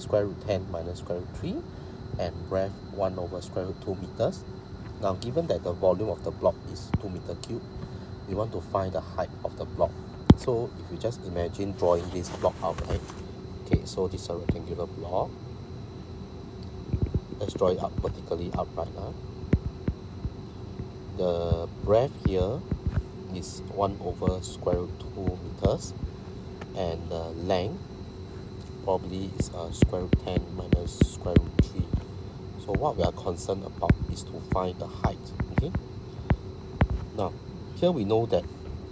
square root 10 minus square root 3, and breadth 1 over square root 2 meters. Now, given that the volume of the block is 2 meter cubed, we want to find the height of the block. So if you just imagine drawing this block out, right? Okay, so this is a rectangular block. Let's draw it up vertically upright. The breadth here is 1 over square root 2 meters, and the length probably is square root 10 minus square root 3. So what we are concerned about is to find the height. Okay. Now, here we know that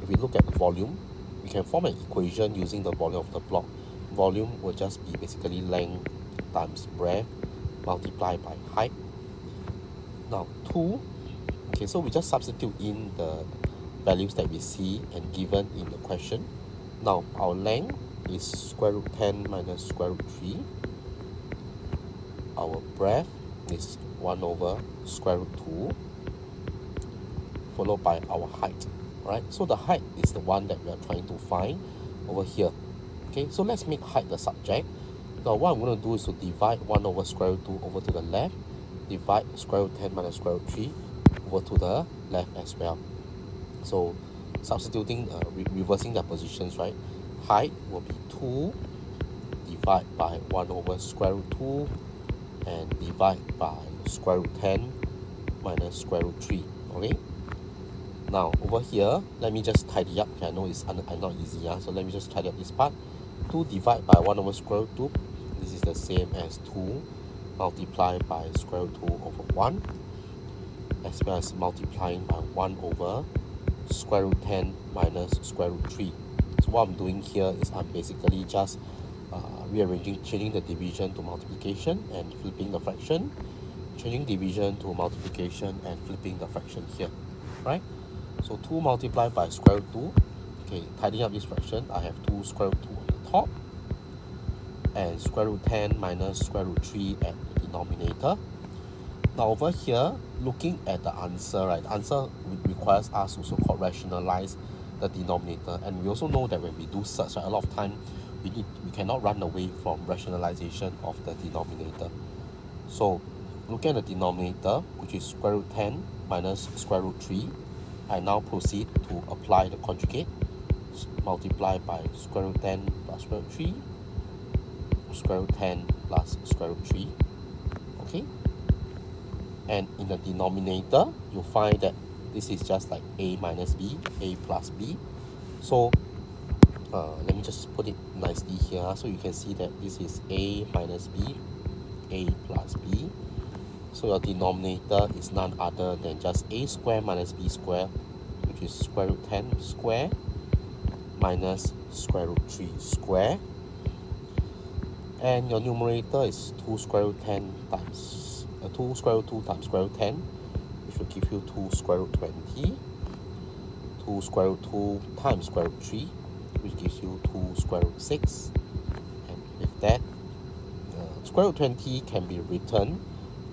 if we look at the volume, we can form an equation using the volume of the block. Volume will just be basically length times breadth multiplied by height. Now, 2. Okay, so we just substitute in the values that we see and given in the question. Now, our length is square root 10 minus square root 3. Our breadth is 1 over square root 2, followed by our height, right? So the height is the one that we are trying to find over here. Okay, so let's make height the subject. Now what I'm going to do is to divide 1 over square root 2 over to the left, divide square root 10 minus square root 3 over to the left as well. So substituting, reversing their positions, right? Height will be 2 divided by 1 over square root 2 and divide by square root 10 minus square root 3. Okay, now over here, let me just tidy up. Okay, I know it's not easy, so let me just tidy up this part. 2 divided by 1 over square root 2, this is the same as 2 multiplied by square root 2 over 1, as well as multiplying by 1 over square root 10 minus square root 3. So what I'm doing here is I'm basically just changing the division to multiplication and flipping the fraction, changing division to multiplication and flipping the fraction here, right? So 2 multiplied by square root 2, okay, tidying up this fraction, I have 2 square root 2 on the top, and square root 10 minus square root 3 at the denominator. Now over here, looking at the answer, right, the answer requires us to so-called rationalize the denominator, and we also know that when we do such, right, a lot of time we cannot run away from rationalization of the denominator. So looking at the denominator, which is square root 10 minus square root 3, I now proceed to apply the conjugate, multiply by square root 10 plus square root 3, square root 10 plus square root 3. Okay, and in the denominator you'll find that this is just like a minus b, a plus b. So let me just put it nicely here, so you can see that this is a minus b, a plus b. So your denominator is none other than just a square minus b square, which is square root 10 square minus square root 3 square. And your numerator is 2 square root 10 times 2 square root 2 times square root 10, which will give you 2 square root 20. 2 square root 2 times square root 3, which gives you 2 square root 6. And with that, square root 20 can be written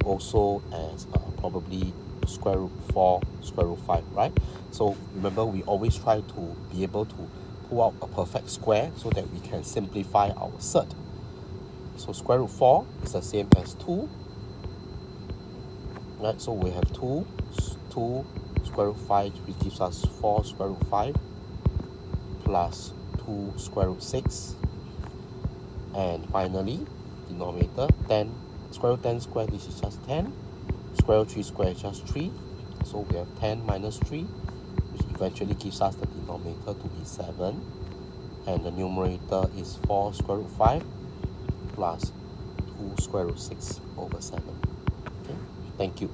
also as probably square root 4 square root 5, right? So remember, we always try to be able to pull out a perfect square so that we can simplify our cert. So square root 4 is the same as 2, right? So we have 2 square root 5, which gives us 4 square root 5 plus 2 square root 6, and finally denominator 10 square root 10 square, this is just 10, square root 3 square is just 3, so we have 10 minus 3, which eventually gives us the denominator to be 7, and the numerator is 4 square root 5 plus 2 square root 6 over 7. Okay, thank you.